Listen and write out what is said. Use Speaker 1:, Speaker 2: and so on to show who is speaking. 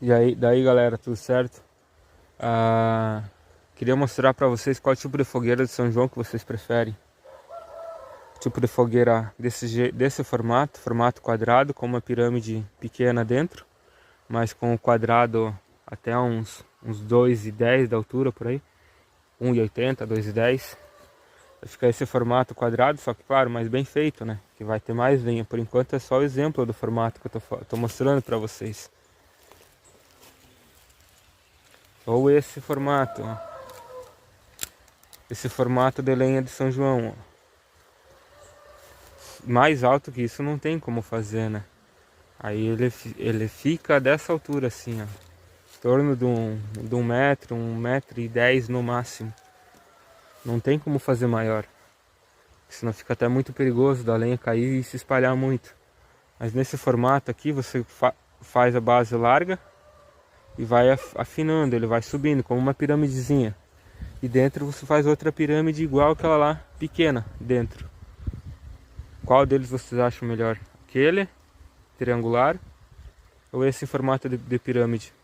Speaker 1: E aí, daí galera, tudo certo? Queria mostrar pra vocês qual tipo de fogueira de São João que vocês preferem. Tipo de fogueira desse formato quadrado, com uma pirâmide pequena dentro, mas com o quadrado até uns 2,10 da altura por aí, 1,80, 2,10. Vai ficar esse formato quadrado, só que claro, mais bem feito, né? Que vai ter mais lenha. Por enquanto é só o exemplo do formato que eu tô mostrando pra vocês. Ou esse formato, ó. Esse formato de lenha de São João, ó. Mais alto que isso não tem como fazer, né? Aí ele fica dessa altura assim, ó. Em torno de 1 metro, 1,10 m no máximo. Não tem como fazer maior. Senão fica até muito perigoso da lenha cair e se espalhar muito. Mas nesse formato aqui você faz a base larga e vai afinando, ele vai subindo como uma piramidezinha. E dentro você faz outra pirâmide igual aquela lá, pequena, dentro. Qual deles vocês acham melhor? Aquele triangular ou esse em formato de pirâmide?